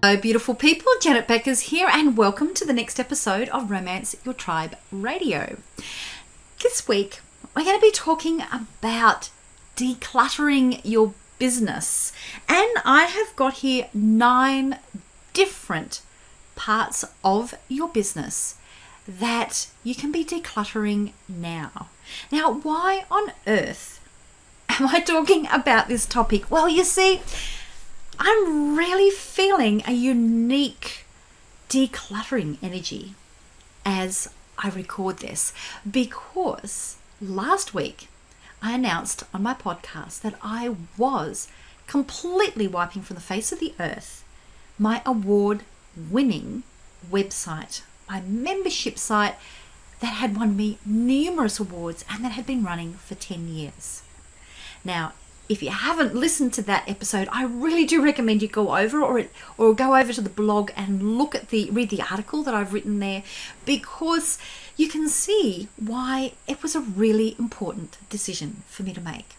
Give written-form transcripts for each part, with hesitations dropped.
Hello beautiful people, Janet Beckers here and welcome to the next episode of Romance Your Tribe Radio. This week we're going to be talking about decluttering your business, and I have got here 9 different parts of your business that you can be decluttering now. Now, why on earth am I talking about this topic? Well, you see, I'm really feeling a unique decluttering energy as I record this, because last week I announced on my podcast that I was completely wiping from the face of the earth my award-winning website, my membership site that had won me numerous awards and that had been running for 10 years. Now, if you haven't listened to that episode, I really do recommend you go over or go over to the blog and read the article that I've written there, because you can see why it was a really important decision for me to make,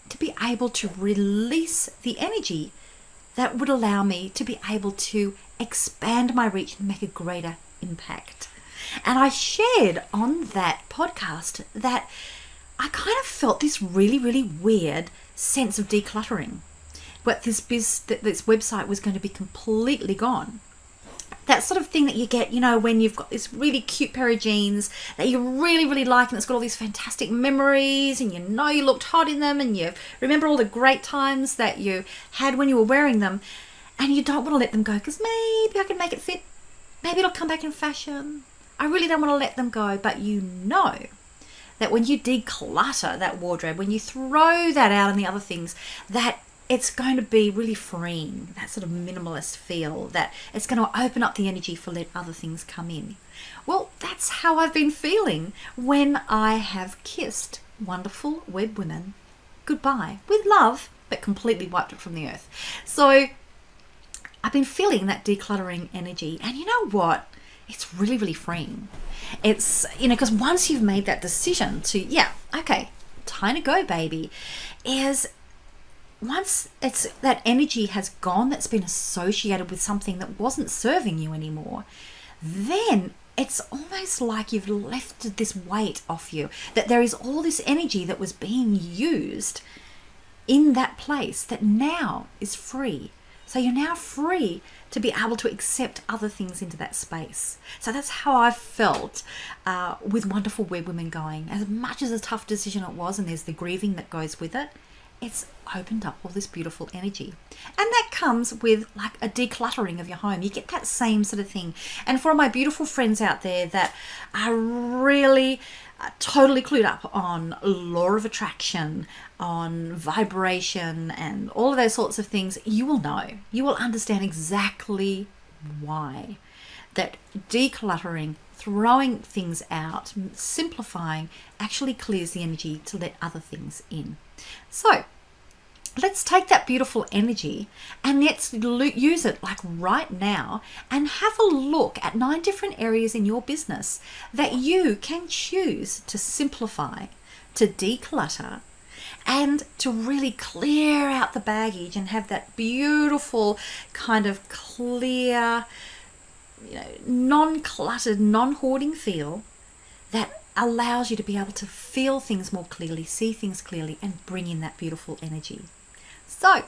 to be able to release the energy that would allow me to be able to expand my reach and make a greater impact. And I shared on that podcast that I kind of felt this really, really weird sense of decluttering. But this website was going to be completely gone. That sort of thing that you get, when you've got this really cute pair of jeans that you really, really like, and it's got all these fantastic memories, and you looked hot in them, and you remember all the great times that you had when you were wearing them, and you don't want to let them go because maybe I can make it fit. Maybe it'll come back in fashion. I really don't want to let them go, but that when you declutter that wardrobe, when you throw that out and the other things, that it's going to be really freeing, that sort of minimalist feel, that it's going to open up the energy for let other things come in. Well, that's how I've been feeling when I have kissed wonderful web women goodbye with love, but completely wiped it from the earth. So I've been feeling that decluttering energy, and you know what? It's really, really freeing. It's, because once you've made that decision to, time to go, baby, is once that energy has gone, that's been associated with something that wasn't serving you anymore, then it's almost like you've lifted this weight off you, that there is all this energy that was being used in that place that now is free. So you're now free to be able to accept other things into that space. So that's how I felt with wonderful web women going. As much as a tough decision it was, and there's the grieving that goes with it, it's opened up all this beautiful energy. And that comes with like a decluttering of your home. You get that same sort of thing. And for all my beautiful friends out there that are really totally clued up on law of attraction, on vibration, and all of those sorts of things, you will understand exactly why that decluttering, throwing things out, simplifying, actually clears the energy to let other things in. So let's take that beautiful energy and let's use it like right now and have a look at 9 different areas in your business that you can choose to simplify, to declutter, and to really clear out the baggage and have that beautiful kind of clear, non-cluttered, non-hoarding feel that allows you to be able to feel things more clearly, see things clearly, and bring in that beautiful energy. So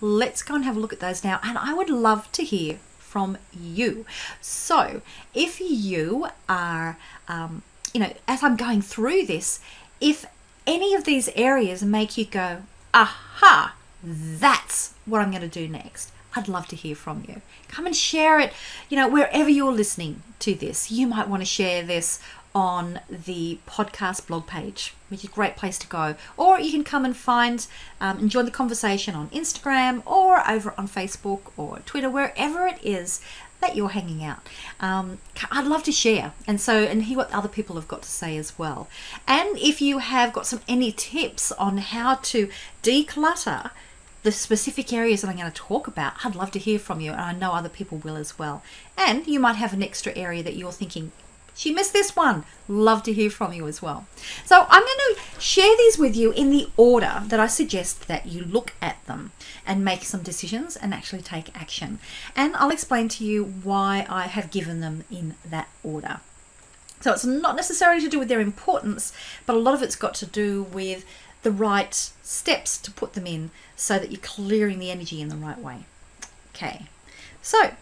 let's go and have a look at those now, and I would love to hear from you. So if you are, as I'm going through this, if any of these areas make you go, aha, that's what I'm going to do next, I'd love to hear from you. Come and share it, wherever you're listening to this. You might want to share this on the podcast blog page, which is a great place to go. Or you can come and find and join the conversation on Instagram or over on Facebook or Twitter, wherever it is that you're hanging out. I'd love to share and hear what other people have got to say as well. And if you have got any tips on how to declutter the specific areas that I'm going to talk about, I'd love to hear from you, and I know other people will as well. And you might have an extra area that you're thinking, She missed this one. Love to hear from you as well. So I'm going to share these with you in the order that I suggest that you look at them and make some decisions and actually take action. And I'll explain to you why I have given them in that order. So it's not necessarily to do with their importance, but a lot of it's got to do with the right steps to put them in so that you're clearing the energy in the right way. Okay, so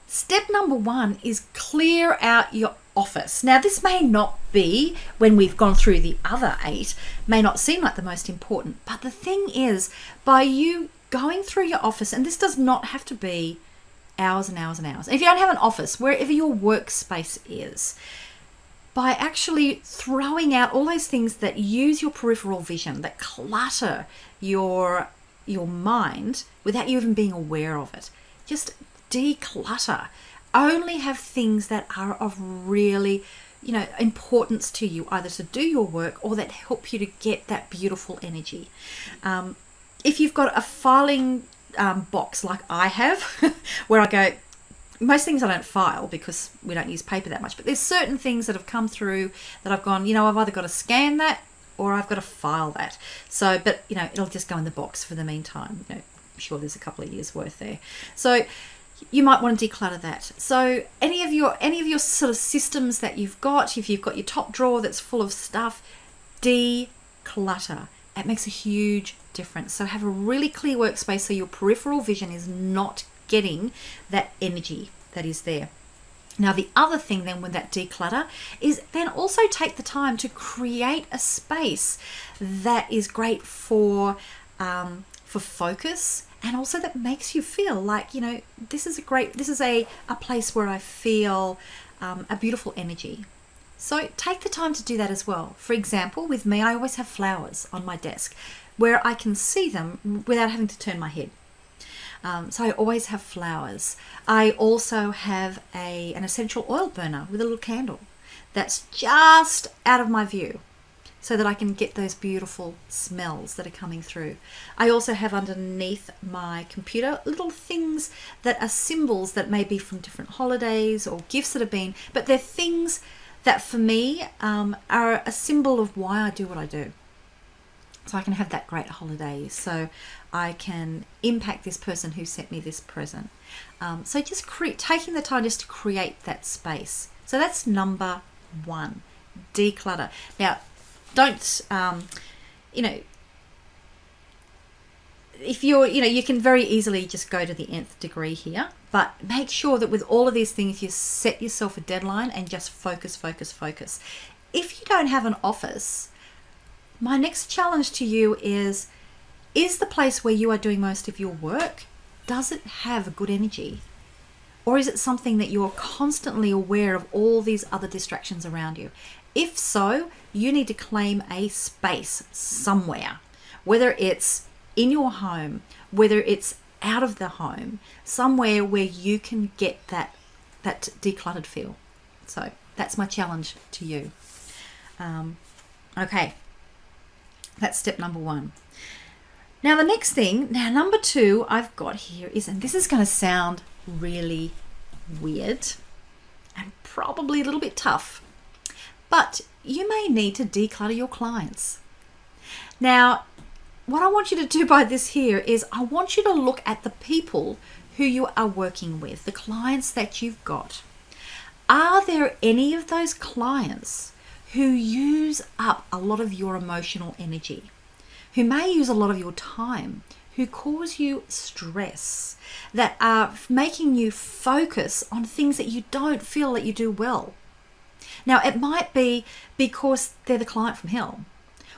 step number 1 is clear out your office. Now, this may not be, when we've gone through the other 8, may not seem like the most important, but the thing is, by you going through your office, and this does not have to be hours and hours and hours. If you don't have an office, wherever your workspace is, by actually throwing out all those things that use your peripheral vision, that clutter your mind without you even being aware of it. Just declutter. Only have things that are of really, importance to you, either to do your work or that help you to get that beautiful energy. If you've got a filing box like I have, where I go, most things I don't file because we don't use paper that much, but there's certain things that have come through that I've gone, I've either got to scan that or I've got to file that. So, but it'll just go in the box for the meantime. I'm sure there's a couple of years worth there. So you might want to declutter that. So any of your sort of systems that you've got, if you've got your top drawer that's full of stuff, declutter. It makes a huge difference. So have a really clear workspace so your peripheral vision is not getting that energy that is there. Now, the other thing then with that declutter is then also take the time to create a space that is great for focus, and also that makes you feel like, this is a place where I feel a beautiful energy. So take the time to do that as well. For example, with me, I always have flowers on my desk where I can see them without having to turn my head. So I always have flowers. I also have an essential oil burner with a little candle that's just out of my view so that I can get those beautiful smells that are coming through. I also have underneath my computer little things that are symbols that may be from different holidays or gifts that have been, but they're things that for me are a symbol of why I do what I do. So I can have that great holiday. So I can impact this person who sent me this present. So just taking the time just to create that space. So that's number 1, declutter. Now, don't, if you're, you can very easily just go to the nth degree here, but make sure that with all of these things, you set yourself a deadline and just focus. If you don't have an office, my next challenge to you is the place where you are doing most of your work, does it have a good energy? Or is it something that you're constantly aware of all these other distractions around you? If so, you need to claim a space somewhere, whether it's in your home, whether it's out of the home, somewhere where you can get that decluttered feel. So that's my challenge to you. Okay. That's step number 1. Now the next thing, number 2 I've got here is, and this is going to sound really weird and probably a little bit tough, but you may need to declutter your clients. Now, what I want you to do by this here is I want you to look at the people who you are working with, the clients that you've got. Are there any of those clients who use up a lot of your emotional energy, who may use a lot of your time, who cause you stress, that are making you focus on things that you don't feel that you do well? Now, it might be because they're the client from hell,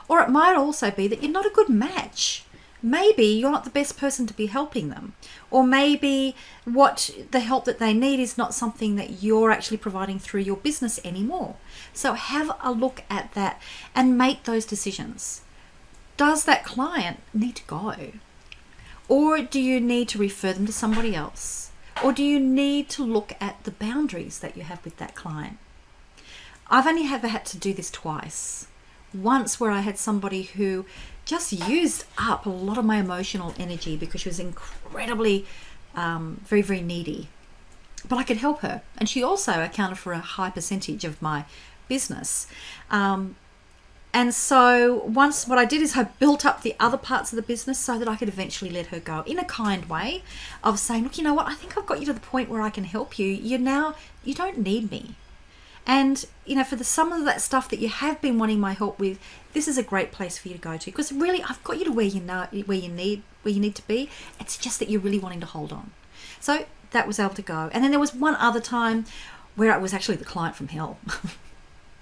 or it might also be that you're not a good match. Maybe you're not the best person to be helping them, or maybe the help that they need is not something that you're actually providing through your business anymore. So have a look at that and make those decisions. Does that client need to go? Or do you need to refer them to somebody else? Or do you need to look at the boundaries that you have with that client? I've only ever had to do this twice. Once where I had somebody who just used up a lot of my emotional energy because she was incredibly, very, very needy. but I could help her. And she also accounted for a high percentage of my business. And so once what I did is I built up the other parts of the business so that I could eventually let her go in a kind way of saying, look, you know what, I think I've got you to the point where I can help you. You don't need me. And, for some of that stuff that you have been wanting my help with, this is a great place for you to go to, because really I've got you to where you need to be. It's just that you're really wanting to hold on. So that was able to go. And then there was one other time where it was actually the client from hell.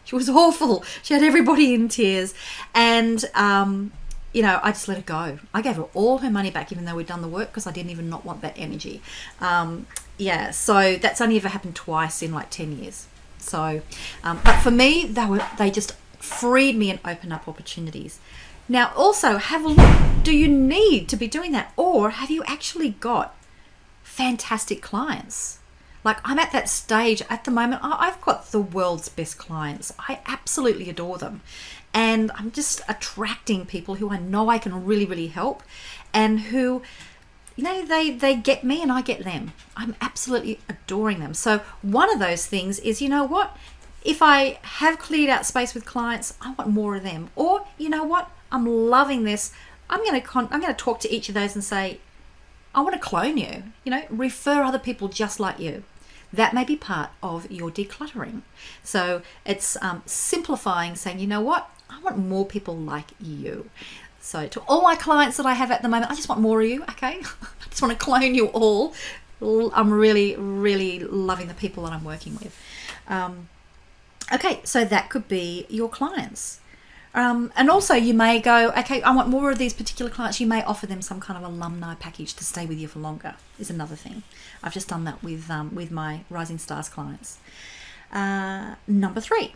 She was awful. She had everybody in tears. And, I just let her go. I gave her all her money back, even though we'd done the work, because I didn't even not want that energy. So that's only ever happened twice in like 10 years. So, but for me, they just freed me and opened up opportunities. Now, also have a look. Do you need to be doing that? Or have you actually got fantastic clients? Like, I'm at that stage at the moment. I've got the world's best clients. I absolutely adore them. And I'm just attracting people who I know I can really, really help, and who, they get me and I get them. I'm absolutely adoring them. So one of those things is, what? If I have cleared out space with clients, I want more of them. Or, what? I'm loving this. I'm going to talk to each of those and say, I want to clone you, refer other people just like you. That may be part of your decluttering. So it's simplifying, saying, you know what? I want more people like you. So to all my clients that I have at the moment, I just want more of you, okay? I just want to clone you all. I'm really, really loving the people that I'm working with. Okay, so that could be your clients. And also you may go, okay, I want more of these particular clients. You may offer them some kind of alumni package to stay with you for longer, is another thing. I've just done that with my Rising Stars clients. Number 3,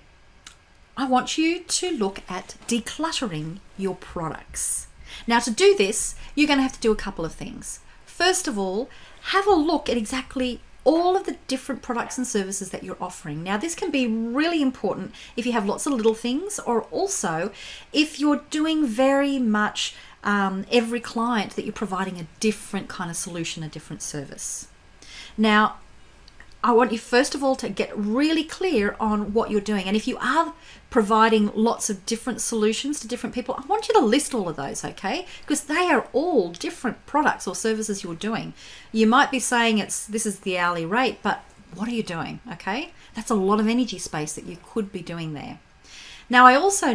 I want you to look at decluttering your products. Now, to do this, you're going to have to do a couple of things. First of all, have a look at exactly all of the different products and services that you're offering. Now, this can be really important if you have lots of little things, or also if you're doing very much every client that you're providing a different kind of solution, a different service. Now, I want you first of all to get really clear on what you're doing. And if you are providing lots of different solutions to different people, I want you to list all of those, okay? Because they are all different products or services you're doing. You might be saying this is the hourly rate, but what are you doing, okay? That's a lot of energy space that you could be doing there. Now, I also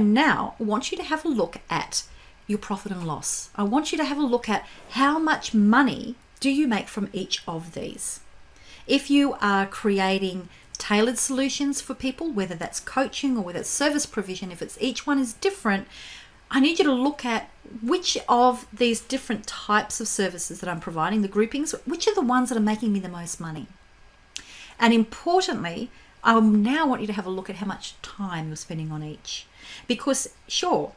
want you to have a look at your profit and loss. I want you to have a look at how much money do you make from each of these. If you are creating tailored solutions for people, whether that's coaching or whether it's service provision, if each one is different, I need you to look at which of these different types of services that I'm providing, the groupings, which are the ones that are making me the most money. And importantly, I now want you to have a look at how much time you're spending on each. Because sure,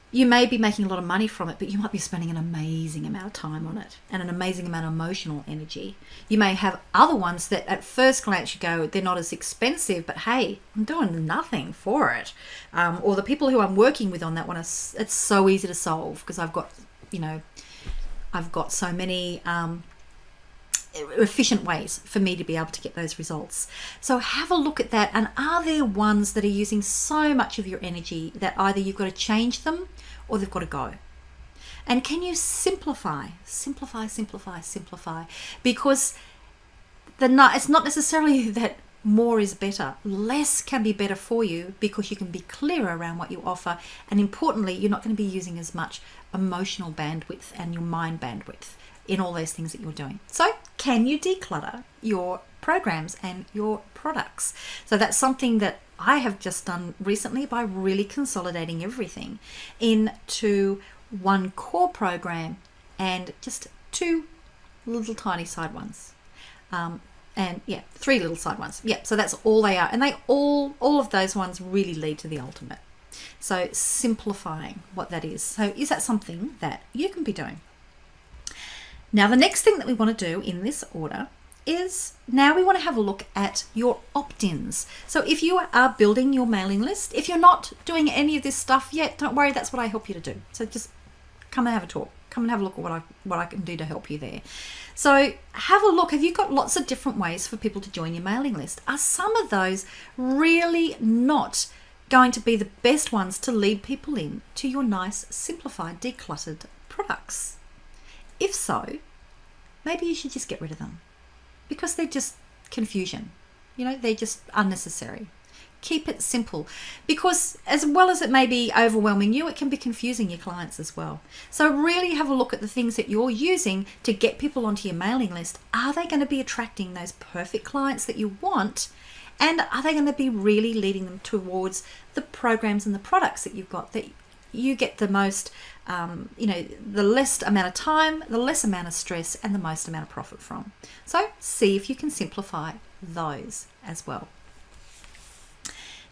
you may be making a lot of money from it, but you might be spending an amazing amount of time on it and an amazing amount of emotional energy. You may have other ones that at first glance you go, they're not as expensive, but hey, I'm doing nothing for it. Or the people who I'm working with on that one, it's so easy to solve because I've got so many efficient ways for me to be able to get those results. So have a look at that, and are there ones that are using so much of your energy that either you've got to change them or they've got to go? And can you simplify? Because it's not necessarily that more is better. Less can be better for you because you can be clearer around what you offer, and importantly, you're not going to be using as much emotional bandwidth and your mind bandwidth in all those things that you're doing. So can you declutter your programs and your products? So that's something that I have just done recently by really consolidating everything into one core program and just 2 little tiny side ones. And 3 little side ones. So that's all they are. And they all of those ones really lead to the ultimate. So simplifying what that is. So is that something that you can be doing? Now, the next thing that we want to do in this order is now we want to have a look at your opt-ins. So if you are building your mailing list, if you're not doing any of this stuff yet, don't worry, that's what I help you to do. So just come and have a talk. Come and have a look at what I can do to help you there. So have a look. Have you got lots of different ways for people to join your mailing list? Are some of those really not going to be the best ones to lead people in to your nice, simplified, decluttered products? If so, maybe you should just get rid of them because they're just confusion. They're just unnecessary. Keep it simple, because as well as it may be overwhelming you, it can be confusing your clients as well. So really have a look at the things that you're using to get people onto your mailing list. Are they going to be attracting those perfect clients that you want? And are they going to be really leading them towards the programs and the products that you've got, that you get the most, the less amount of time, the less amount of stress, and the most amount of profit from? So see if you can simplify those as well.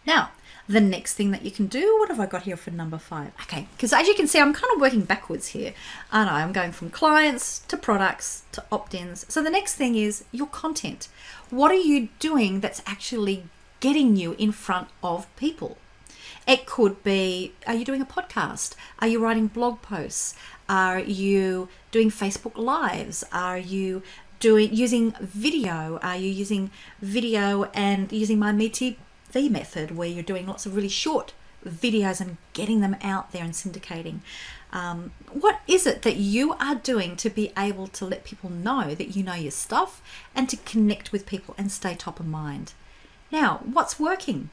Now, the next thing that you can do, what have I got here for number 5? Okay, because as you can see, I'm kind of working backwards here. I know, I'm going from clients to products to opt-ins. So the next thing is your content. What are you doing that's actually getting you in front of people? It could be, are you doing a podcast? Are you writing blog posts? Are you doing Facebook Lives? Are you using video? Are you using video and using my Meaty method, where you're doing lots of really short videos and getting them out there and syndicating? What is it that you are doing to be able to let people know that you know your stuff and to connect with people and stay top of mind? Now, what's working?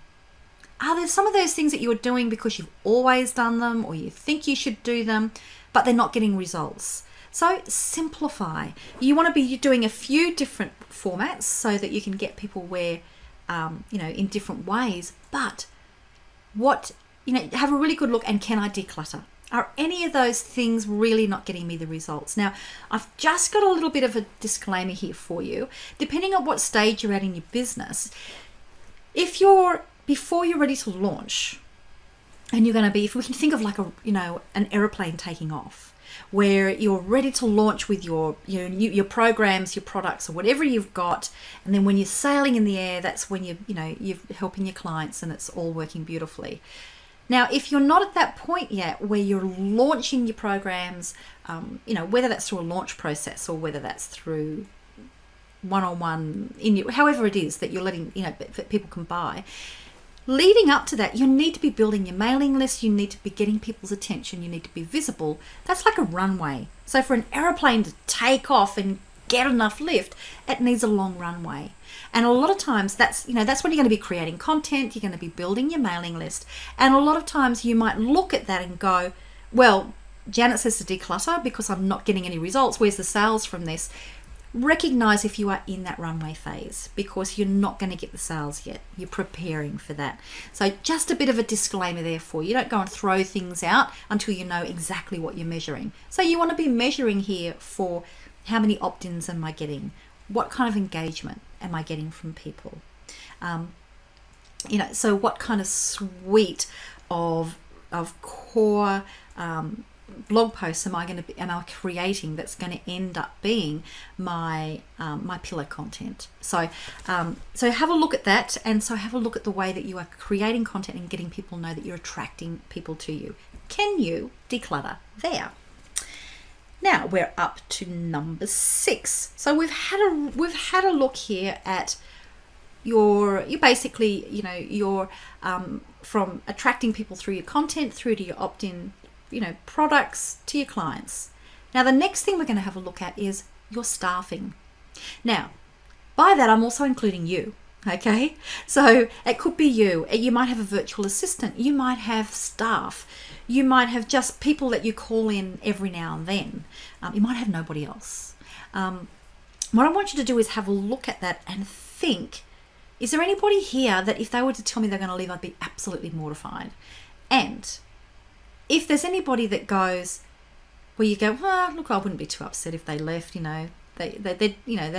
Are there some of those things that you're doing because you've always done them or you think you should do them, but they're not getting results? So simplify. You want to be doing a few different formats so that you can get people where in different ways, but have a really good look. And can I declutter? Are any of those things really not getting me the results? Now, I've just got a little bit of a disclaimer here for you. Depending on what stage you're at in your business, before you're ready to launch, and you're going to be, if we can think of like an aeroplane taking off, where you're ready to launch with your programs, your products, or whatever you've got, and then when you're sailing in the air, that's when you're helping your clients and it's all working beautifully. Now, if you're not at that point yet where you're launching your programs, whether that's through a launch process or whether that's through one-on-one, however it is that you're letting that people can buy. Leading up to that, you need to be building your mailing list. You need to be getting people's attention. You need to be visible. That's like a runway. So for an aeroplane to take off and get enough lift, it needs a long runway. And a lot of times that's when you're going to be creating content. You're going to be building your mailing list. And a lot of times you might look at that and go, well, Janet says to declutter because I'm not getting any results. Where's the sales from this? Recognize if you are in that runway phase, because you're not going to get the sales yet. You're preparing for that. So just a bit of a disclaimer there for you. You don't go and throw things out until you know exactly what you're measuring. So you want to be measuring here for how many opt-ins am I getting? What kind of engagement am I getting from people? So what kind of suite of core blog posts am I creating that's going to end up being my pillar content? So have a look at that, and so have a look at the way that you are creating content and getting people know that you're attracting people to you. Can you declutter there? Now we're up to number 6. So we've had a look here at your from attracting people through your content through to your opt-in products to your clients. Now, the next thing we're going to have a look at is your staffing. Now, by that, I'm also including you. Okay, so it could be you. You might have a virtual assistant. You might have staff. You might have just people that you call in every now and then. You might have nobody else. What I want you to do is have a look at that and think, is there anybody here that if they were to tell me they're going to leave, I'd be absolutely mortified? And if there's anybody that goes, where you go, well, look, I wouldn't be too upset if they left, they're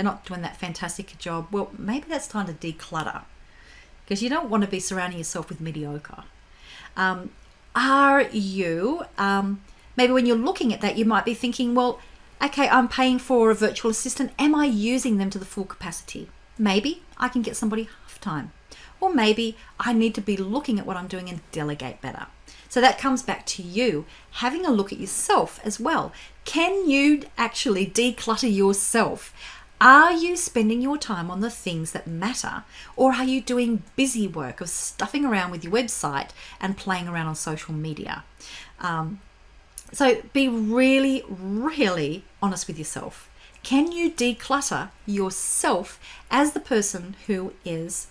not doing that fantastic job. Well, maybe that's time to declutter, because you don't want to be surrounding yourself with mediocre. Are you, maybe when you're looking at that, you might be thinking, well, okay, I'm paying for a virtual assistant. Am I using them to the full capacity? Maybe I can get somebody half time. Or maybe I need to be looking at what I'm doing and delegate better. So that comes back to you having a look at yourself as well. Can you actually declutter yourself? Are you spending your time on the things that matter, or are you doing busy work of stuffing around with your website and playing around on social media? So be really, really honest with yourself. Can you declutter yourself as the person who is,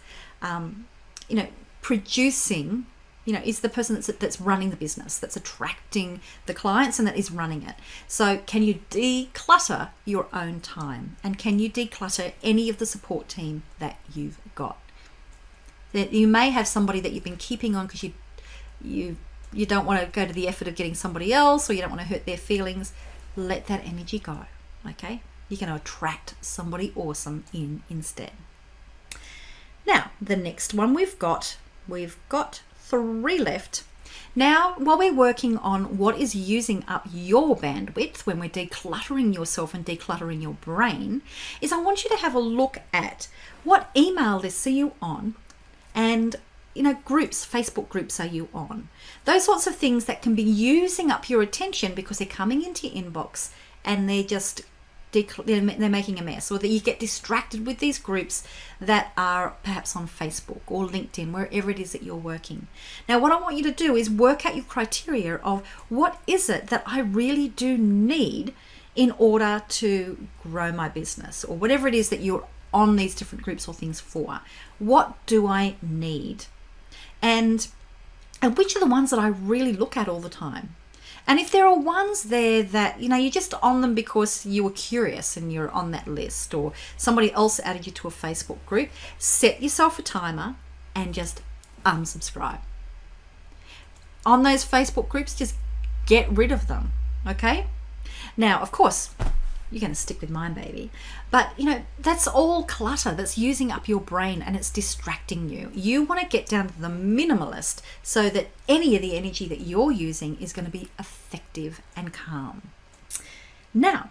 producing, is the person that's running the business, that's attracting the clients and that is running it? So can you declutter your own time? And can you declutter any of the support team that you've got? That you may have somebody that you've been keeping on because you don't want to go to the effort of getting somebody else, or you don't want to hurt their feelings. Let that energy go, okay? You're going to attract somebody awesome in instead. Now, the next one we've got 3 left. Now, while we're working on what is using up your bandwidth when we're decluttering yourself and decluttering your brain, is I want you to have a look at what email lists are you on, and groups, Facebook groups are you on? Those sorts of things that can be using up your attention because they're coming into your inbox and they're making a mess, or that you get distracted with these groups that are perhaps on Facebook or LinkedIn, wherever it is that you're working. Now, what I want you to do is work out your criteria of what is it that I really do need in order to grow my business, or whatever it is that you're on these different groups or things for. What do I need? And which are the ones that I really look at all the time? And if there are ones there that, you're just on them because you were curious and you're on that list, or somebody else added you to a Facebook group, set yourself a timer and just unsubscribe. On those Facebook groups, just get rid of them, okay? Now, of course, you're going to stick with mine, baby. But, that's all clutter that's using up your brain and it's distracting you. You want to get down to the minimalist so that any of the energy that you're using is going to be effective and calm. Now,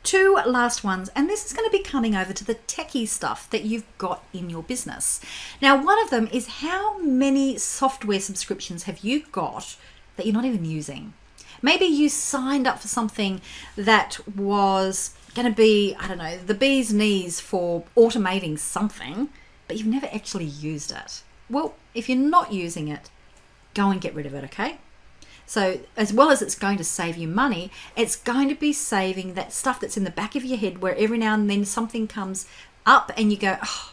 2 last ones, and this is going to be coming over to the techie stuff that you've got in your business. Now, one of them is how many software subscriptions have you got that you're not even using? Maybe you signed up for something that was going to be, the bee's knees for automating something, but you've never actually used it. Well, if you're not using it, go and get rid of it, okay? So as well as it's going to save you money, it's going to be saving that stuff that's in the back of your head where every now and then something comes up and you go, oh,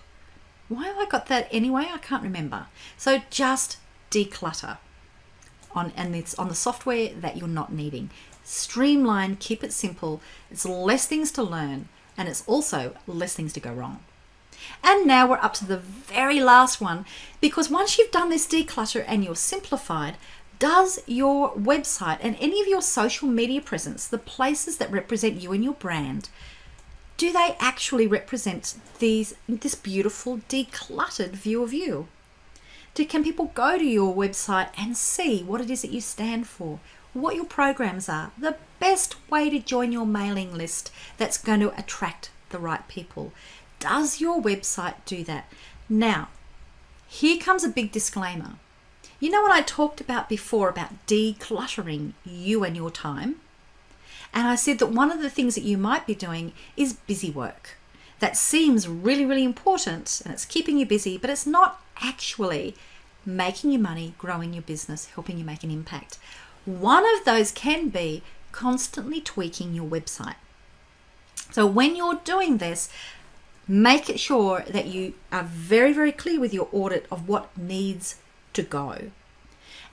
why have I got that anyway? I can't remember. So just declutter. And it's on the software that you're not needing. Streamline, keep it simple. It's less things to learn, and it's also less things to go wrong. And now we're up to the very last one, because once you've done this declutter and you're simplified, does your website and any of your social media presence, the places that represent you and your brand, do they actually represent this beautiful decluttered view of you? Can people go to your website and see what it is that you stand for, what your programs are, the best way to join your mailing list that's going to attract the right people? Does your website do that? Now, here comes a big disclaimer. You know what I talked about before about decluttering you and your time? And I said that one of the things that you might be doing is busy work. That seems really, really important and it's keeping you busy, but it's not actually making you money, growing your business, helping you make an impact. One of those can be constantly tweaking your website. So when you're doing this, make sure that you are very, very clear with your audit of what needs to go,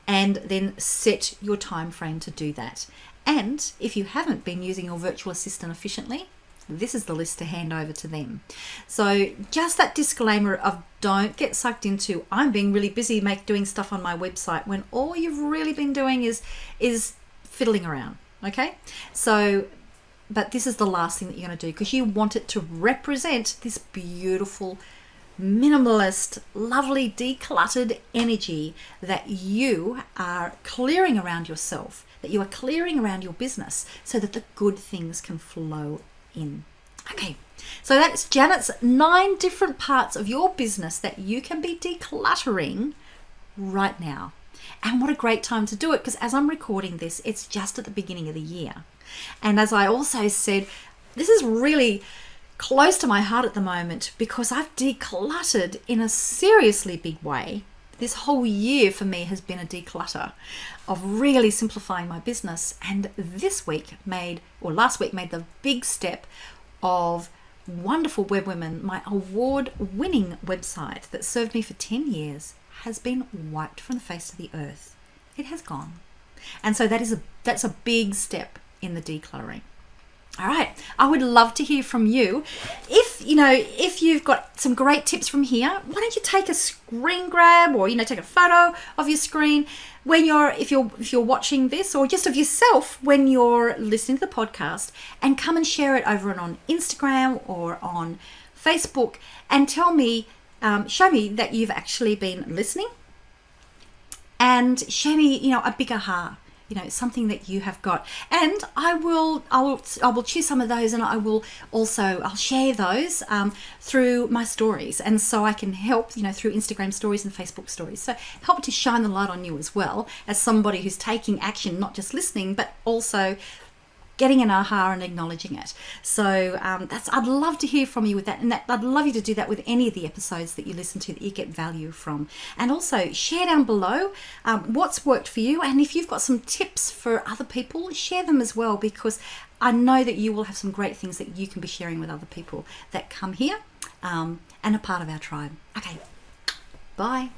and then set your time frame to do that. And if you haven't been using your virtual assistant efficiently, this is the list to hand over to them. So just that disclaimer of don't get sucked into, I'm being really busy doing stuff on my website, when all you've really been doing is fiddling around, okay? So, but this is the last thing that you're going to do, because you want it to represent this beautiful, minimalist, lovely, decluttered energy that you are clearing around yourself, that you are clearing around your business, so that the good things can flow in. Okay, so that's Janet's 9 different parts of your business that you can be decluttering right now. And what a great time to do it, because as I'm recording this, it's just at the beginning of the year. And as I also said, this is really close to my heart at the moment because I've decluttered in a seriously big way. This whole year for me has been a declutter of really simplifying my business. And last week made the big step of Wonderful Web Women, my award-winning website that served me for 10 years, has been wiped from the face of the earth. It has gone. And so that's a big step in the decluttering. All right, I would love to hear from you. If you've got some great tips from here, why don't you take a screen grab or take a photo of your screen if you're watching this, or just of yourself when you're listening to the podcast, and come and share it over on Instagram or on Facebook, and show me that you've actually been listening, and show me a big aha. Something that you have got, and I will choose some of those, and I'll share those through my stories, and so I can help through Instagram stories and Facebook stories. So help to shine the light on you as well, as somebody who's taking action, not just listening, but also getting an aha and acknowledging it. So I'd love to hear from you with that, and I'd love you to do that with any of the episodes that you listen to that you get value from. And also share down below what's worked for you, and if you've got some tips for other people, share them as well, because I know that you will have some great things that you can be sharing with other people that come here and are part of our tribe. Okay, bye.